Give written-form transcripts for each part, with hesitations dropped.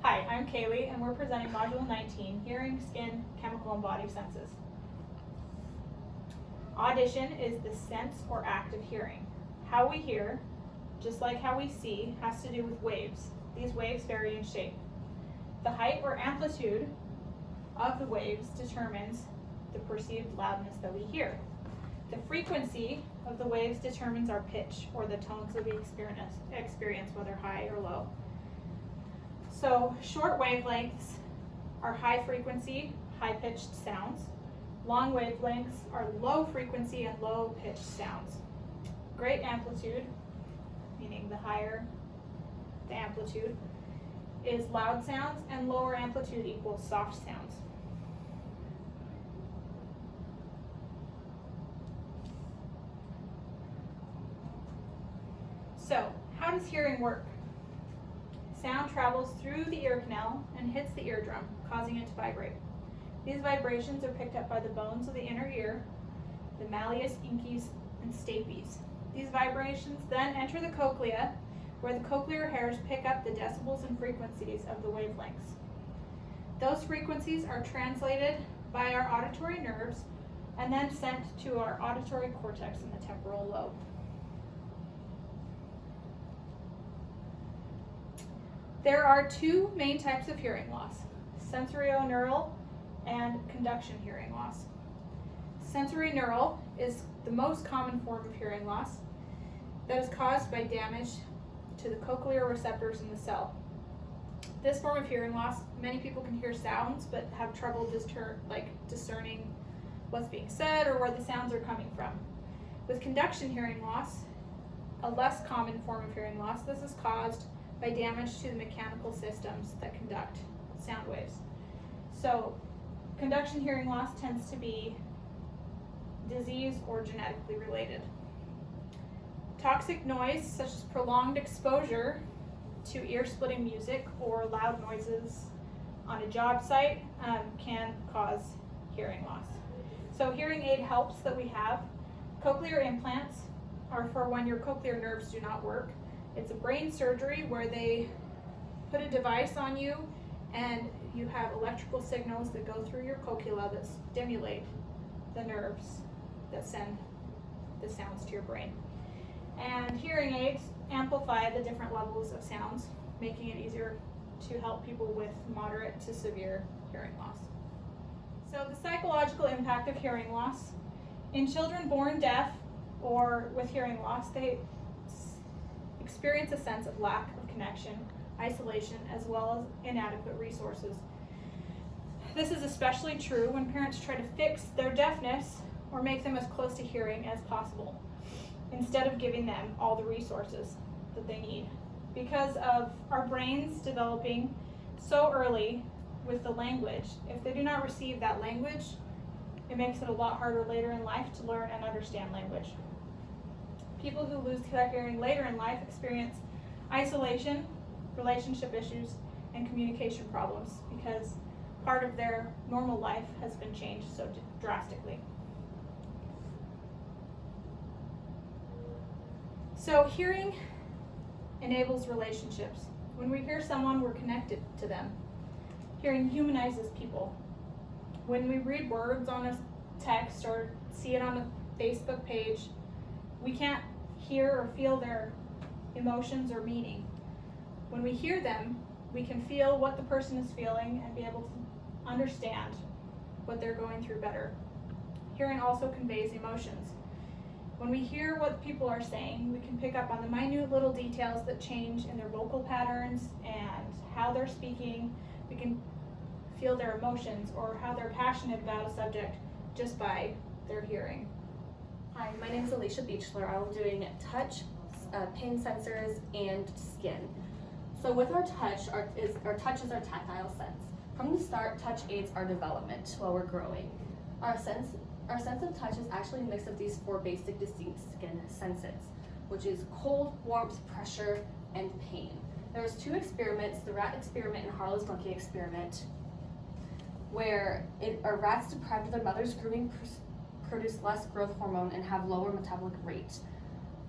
Hi, I'm Kaylee, and we're presenting Module 19, Hearing, Skin, Chemical, and Body Senses. Audition is the sense or act of hearing. How we hear, just like how we see, has to do with waves. These waves vary in shape. The height or amplitude of the waves determines the perceived loudness that we hear. The frequency of the waves determines our pitch, or the tones that we experience, whether high or low. So short wavelengths are high frequency, high pitched sounds. Long wavelengths are low frequency and low pitched sounds. Great amplitude, meaning the higher the amplitude, is loud sounds, and lower amplitude equals soft sounds. So, how does hearing work? Sound travels through the ear canal and hits the eardrum, causing it to vibrate. These vibrations are picked up by the bones of the inner ear, the malleus, incus, and stapes. These vibrations then enter the cochlea, where the cochlear hairs pick up the decibels and frequencies of the wavelengths. Those frequencies are translated by our auditory nerves and then sent to our auditory cortex in the temporal lobe. There are two main types of hearing loss: sensorineural and conduction hearing loss. Sensorineural is the most common form of hearing loss that is caused by damage to the cochlear receptors in the cell. This form of hearing loss, many people can hear sounds but have trouble discerning what's being said or where the sounds are coming from. With conduction hearing loss, a less common form of hearing loss, this is caused by damage to the mechanical systems that conduct sound waves. So, conduction hearing loss tends to be disease or genetically related. Toxic noise, such as prolonged exposure to ear-splitting music or loud noises on a job site, can cause hearing loss. So, hearing aid helps that we have. Cochlear implants are for when your cochlear nerves do not work. It's a brain surgery where they put a device on you and you have electrical signals that go through your cochlea that stimulate the nerves that send the sounds to your brain. And hearing aids amplify the different levels of sounds, making it easier to help people with moderate to severe hearing loss. So the psychological impact of hearing loss. In children born deaf or with hearing loss, they experience a sense of lack of connection, isolation, as well as inadequate resources. This is especially true when parents try to fix their deafness or make them as close to hearing as possible, instead of giving them all the resources that they need. Because of our brains developing so early with the language, if they do not receive that language, it makes it a lot harder later in life to learn and understand language. People who lose their hearing later in life experience isolation, relationship issues, and communication problems because part of their normal life has been changed so drastically. So hearing enables relationships. When we hear someone, we're connected to them. Hearing humanizes people. When we read words on a text or see it on a Facebook page, we can't hear or feel their emotions or meaning. When we hear them, we can feel what the person is feeling and be able to understand what they're going through better. Hearing also conveys emotions. When we hear what people are saying, we can pick up on the minute little details that change in their vocal patterns and how they're speaking. We can feel their emotions or how they're passionate about a subject just by their hearing. Hi, my name is Alicia Beechler. I'm doing touch, pain sensors, and skin. So with our touch, our touch is our tactile sense. From the start, touch aids our development while we're growing. Our sense of touch is actually a mix of these four basic distinct skin senses, which is cold, warmth, pressure, and pain. There was two experiments, the rat experiment and Harlow's monkey experiment, where rats deprived of their mother's grooming produce less growth hormone and have lower metabolic rate.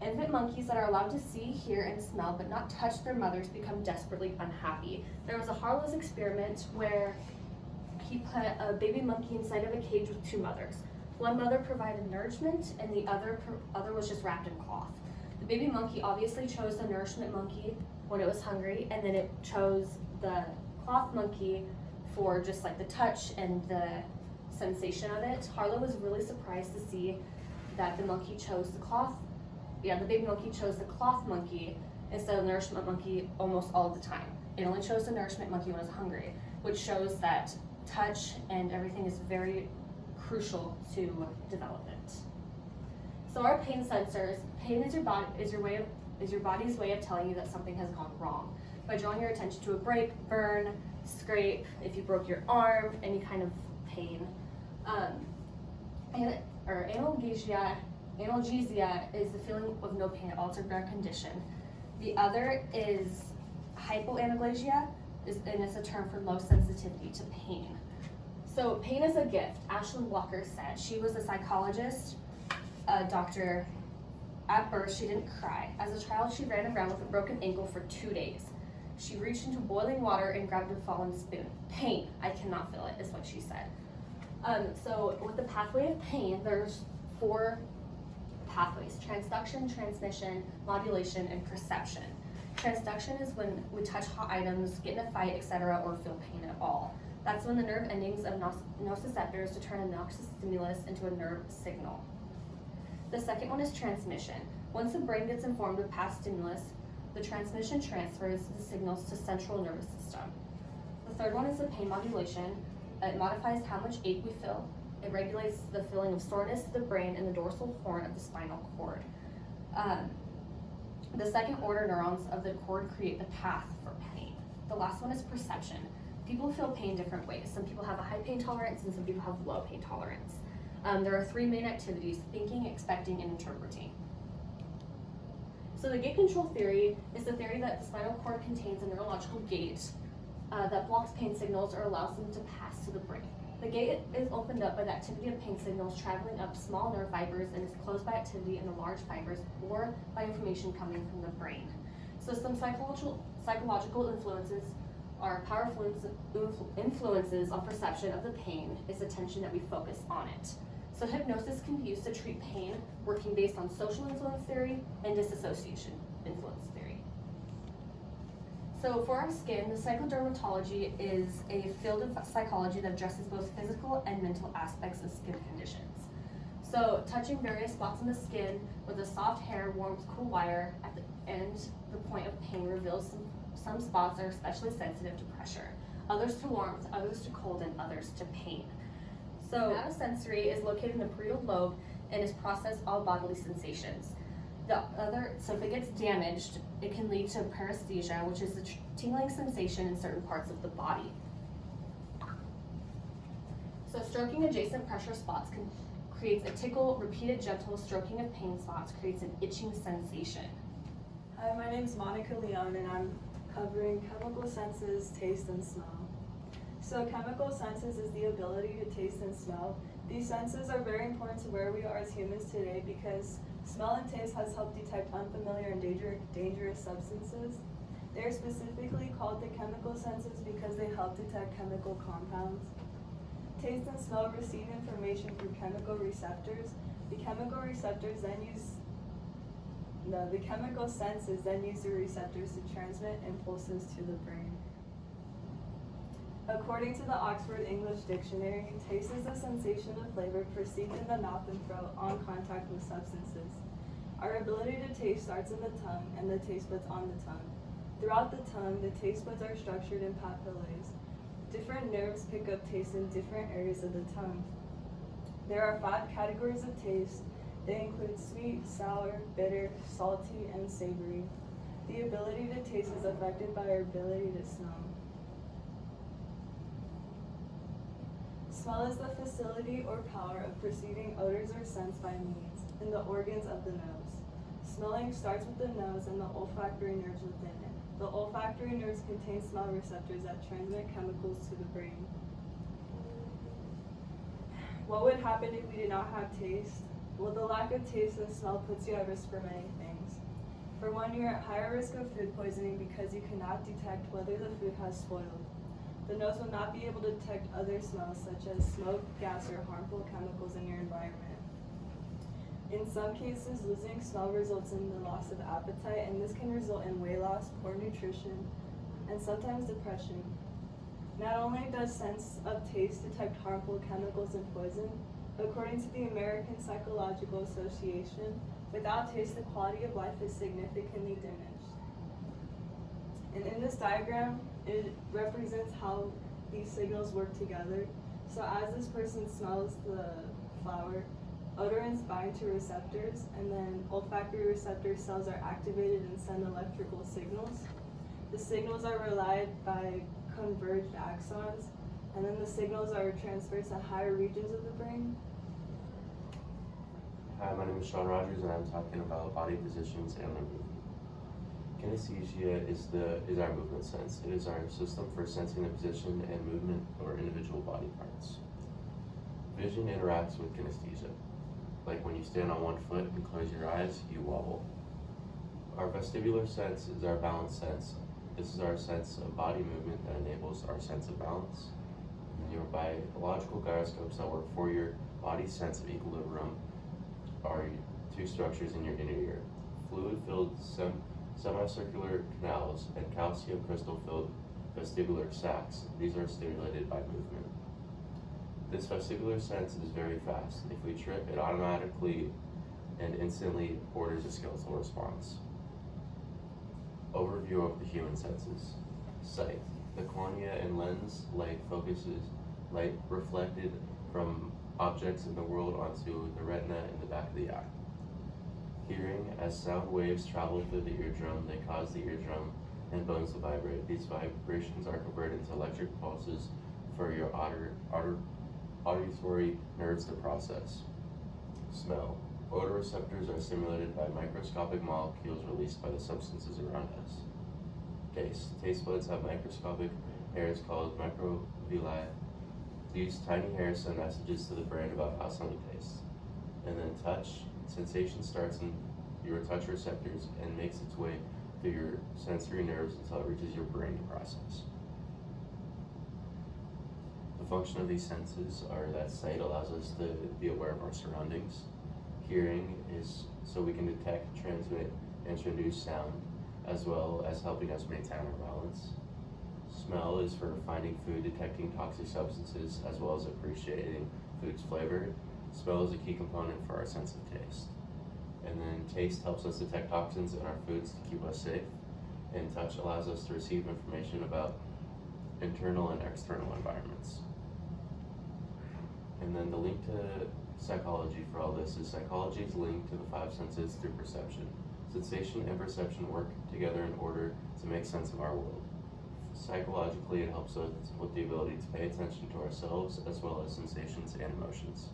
Infant monkeys that are allowed to see, hear, and smell but not touch their mothers become desperately unhappy. There was a Harlow's experiment where he put a baby monkey inside of a cage with two mothers. One mother provided nourishment and the other was just wrapped in cloth. The baby monkey obviously chose the nourishment monkey when it was hungry, and then it chose the cloth monkey for just like the touch and the sensation of it. Harlow was really surprised to see that the baby monkey chose the cloth monkey instead of the nourishment monkey almost all of the time. It only chose the nourishment monkey when it was hungry, which shows that touch and everything is very crucial to development. So our pain sensors, pain is your body's way of telling you that something has gone wrong by drawing your attention to a break, burn, scrape, if you broke your arm, any kind of pain. Analgesia is the feeling of no pain at all. It's a rare condition. The other is hypoanaplasia, and it's a term for low sensitivity to pain. So pain is a gift, Ashlyn Walker said. She was a psychologist, a doctor. At birth, she didn't cry. As a child, she ran around with a broken ankle for 2 days. She reached into boiling water and grabbed a fallen spoon. Pain, I cannot feel it, is what she said. So with the pathway of pain, there's 4 pathways: transduction, transmission, modulation, and perception. Transduction is when we touch hot items, get in a fight, etc., or feel pain at all. That's when the nerve endings of nociceptors to turn a noxious stimulus into a nerve signal. The second one is transmission. Once the brain gets informed with past stimulus, the transmission transfers the signals to central nervous system. The third one is the pain modulation. It modifies how much ache we feel. It regulates the feeling of soreness to the brain and the dorsal horn of the spinal cord. The second order neurons of the cord create the path for pain. The last one is perception. People feel pain different ways. Some people have a high pain tolerance and some people have low pain tolerance. There are 3 main activities: thinking, expecting, and interpreting. So the gate control theory is the theory that the spinal cord contains a neurological gate that blocks pain signals or allows them to pass to the brain. The gate is opened up by the activity of pain signals traveling up small nerve fibers and is closed by activity in the large fibers or by information coming from the brain. So some psychological influences are powerful influences on perception of the pain is attention that we focus on it. So hypnosis can be used to treat pain, working based on social influence theory and disassociation influence theory. So for our skin, the psychodermatology is a field of psychology that addresses both physical and mental aspects of skin conditions. So touching various spots on the skin with a soft hair, warm, cool wire at the end, the point of pain reveals some spots are especially sensitive to pressure, others to warmth, others to cold, and others to pain. So somatosensory is located in the parietal lobe and is processed all bodily sensations. So if it gets damaged, it can lead to paresthesia, which is the tingling sensation in certain parts of the body. So stroking adjacent pressure spots creates a tickle. Repeated gentle stroking of pain spots creates an itching sensation. Hi, my name is Monica Leone, and I'm covering chemical senses, taste, and smell. So chemical senses is the ability to taste and smell. These senses are very important to where we are as humans today because smell and taste has helped detect unfamiliar and dangerous substances. They are specifically called the chemical senses because they help detect chemical compounds. Taste and smell receive information through chemical receptors. The chemical senses then use the receptors to transmit impulses to the brain. According to the Oxford English Dictionary, taste is the sensation of flavor perceived in the mouth and throat on contact with substances. Our ability to taste starts in the tongue and the taste buds on the tongue. Throughout the tongue, the taste buds are structured in papillae. Different nerves pick up taste in different areas of the tongue. There are 5 categories of taste. They include sweet, sour, bitter, salty, and savory. The ability to taste is affected by our ability to smell. Smell is the facility or power of perceiving odors or scents by means in the organs of the nose. Smelling starts with the nose and the olfactory nerves within it. The olfactory nerves contain smell receptors that transmit chemicals to the brain. What would happen if we did not have taste? Well, the lack of taste and smell puts you at risk for many things. For one, you're at higher risk of food poisoning because you cannot detect whether the food has spoiled. The nose will not be able to detect other smells such as smoke, gas, or harmful chemicals in your environment. In some cases, losing smell results in the loss of appetite, and this can result in weight loss, poor nutrition, and sometimes depression. Not only does sense of taste detect harmful chemicals and poison, according to the American Psychological Association, without taste, the quality of life is significantly diminished. And in this diagram, it represents how these signals work together. So as this person smells the flower, odorants bind to receptors, and then olfactory receptor cells are activated and send electrical signals. The signals are relayed by converged axons, and then the signals are transferred to higher regions of the brain. Hi, my name is Sean Rogers, and I'm talking about body positions and their movement. Kinesthesia is our movement sense. It is our system for sensing the position and movement of our individual body parts. Vision interacts with kinesthesia. Like when you stand on one foot and close your eyes, you wobble. Our vestibular sense is our balance sense. This is our sense of body movement that enables our sense of balance. And your biological gyroscopes that work for your body's sense of equilibrium are two structures in your inner ear: fluid-filled semicircular canals and calcium crystal-filled vestibular sacs. These are stimulated by movement. This vestibular sense is very fast. If we trip, it automatically and instantly orders a skeletal response. Overview of the human senses. Sight. The cornea and lens light focuses light reflected from objects in the world onto the retina in the back of the eye. Hearing. As sound waves travel through the eardrum, they cause the eardrum and bones to vibrate. These vibrations are converted into electric pulses for your auditory nerves to process. Smell. Odor receptors are stimulated by microscopic molecules released by the substances around us. Taste. Taste buds have microscopic hairs called microvilli. These tiny hairs send messages to the brain about how something tastes. And then touch. Sensation starts in your touch receptors and makes its way through your sensory nerves until it reaches your brain to process. The function of these senses are that sight allows us to be aware of our surroundings. Hearing is so we can detect, transmit, and introduce sound, as well as helping us maintain our balance. Smell is for finding food, detecting toxic substances, as well as appreciating food's flavor. Smell is a key component for our sense of taste. And then taste helps us detect toxins in our foods to keep us safe. And touch allows us to receive information about internal and external environments. And then the link to psychology for all this is psychology is linked to the five senses through perception. Sensation and perception work together in order to make sense of our world. Psychologically, it helps us with the ability to pay attention to ourselves as well as sensations and emotions.